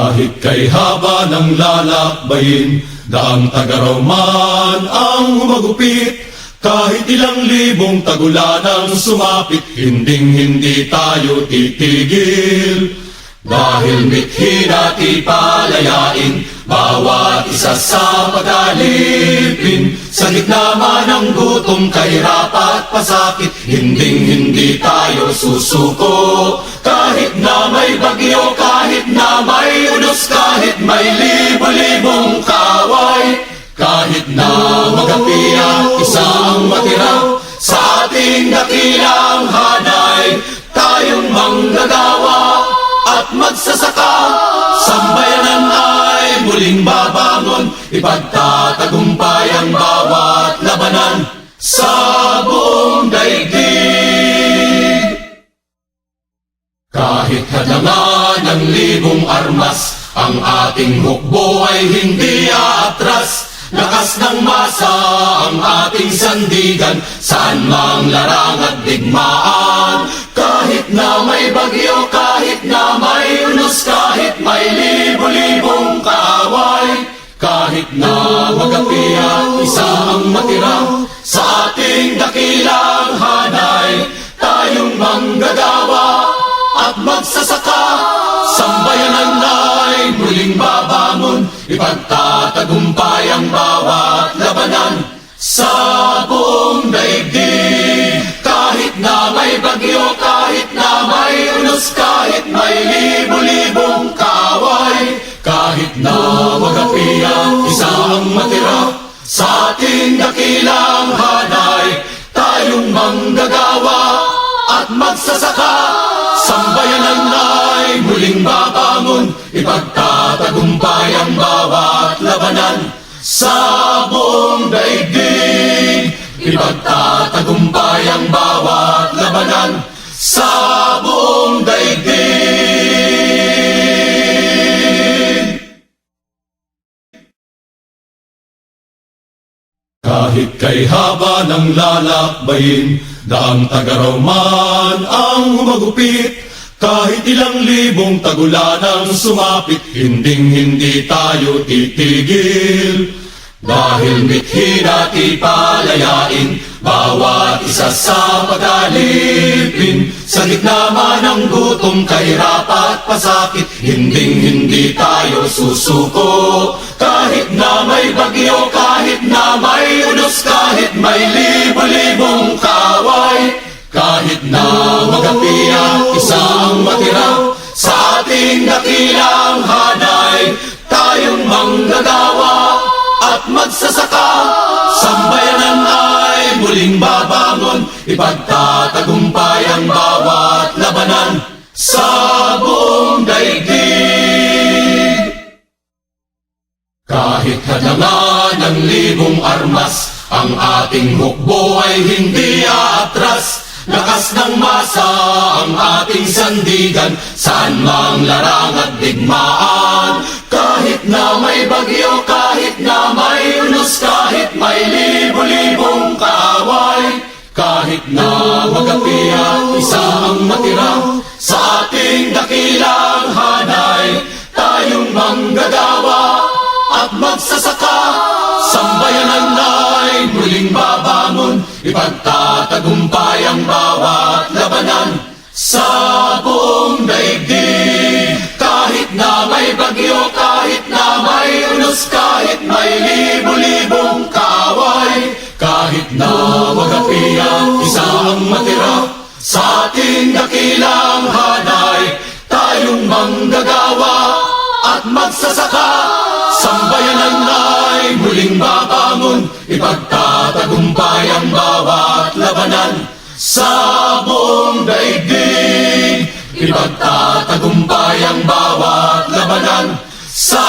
Kahit kay haba ng lalakbayin, daang tagaraw man ang humagupit. Kahit ilang libong tagulan ang sumapit, hindi tayo titigil. Dahil mithi natin palayain, bawat isa sa pag-alipin. Sa gitna man ng gutom, kahirap at pasakit, hindi tayo susuko. Kahit na may bagyo, kahit na may unos, kahit may libo-libong kaway. Kahit na magapiya, isa ang matira sa ating dakilang hanay. Tayong manggagawa at magsasaka, sambayanan ay muling babangon. Ipagtatagumpay ang bawat labanan sa buong daigdig. Kahit hadangan ng libong armas, ang ating hukbo ay hindi aatras. Lakas ng masa ang ating sandigan, saan mang larang at digmaan. Kahit na may bagyo, kahit na may unos, kahit may libo-libong kaaway. Kahit na magapiya, isa ang matira sa ating dakilang hanay. Tayong manggagawa at magsasaka, sambayanan ay muling babangon. Ipagtatagumpay ang bawat labanan sa buong daigdig. Kahit na may bagyo, kahit na may unos, kahit may libo-libong kaaway. Kahit na magapiya, isa ang matira sa ating dakilang hanay. Tayong manggagawa at magsasaka, sambayanan ay muling babangon. Ipagtatagumpay ang bawat labanan sa buong daigdig. Ipagtatagumpay ang bawat labanan sa buong daigdig. Kahit kay haba ng lalakbayin, daang tagaraw man ang humagupit. Kahit ilang libong tagulan ang sumapit, hindi tayo titigil. Dahil mithi natin palayain, bawat isa sa pag-alipin. Sa gitna man ng gutom, kahirap at pasakit, hindi tayo susuko. Kahit na may bagyo, kahit na may unos, kahit may libo-libong kaway. Kahit na magapiya, isa ang matira sa ating dakilang hanay. Tayong manggagawa at magsasaka, sambayanan ay muling babangon. Ipagtatagumpay ang bawat labanan sa buong daigdig. Kahit hadangan ng libong armas, ang ating hukbo ay hindi aatras. Lakas ng masa ang ating sandigan, saan mang larang at digmaan. Kahit na may bagyo, kahit na may unos, kahit may libo-libong kaaway. Kahit na magapiya, isa ang matira sa ating dakilang hanay. Tayong manggagawa at magsasaka, sambayanan ay muling babangon. Ipagtatagumpay ang bawat labanan sa buong daigdig. Kahit na may bagyo, kahit na may unos, kahit may libo-libong kaaway. Kahit na magapiya, isa ang matira sa ating dakilang hanay. Tayong manggagawa at magsasaka, sambayanan ay muling babangon. Ipagtatagumpay ang bawat labanan sa buong daigdig. Ipagtatagumpay ang bawat labanan sa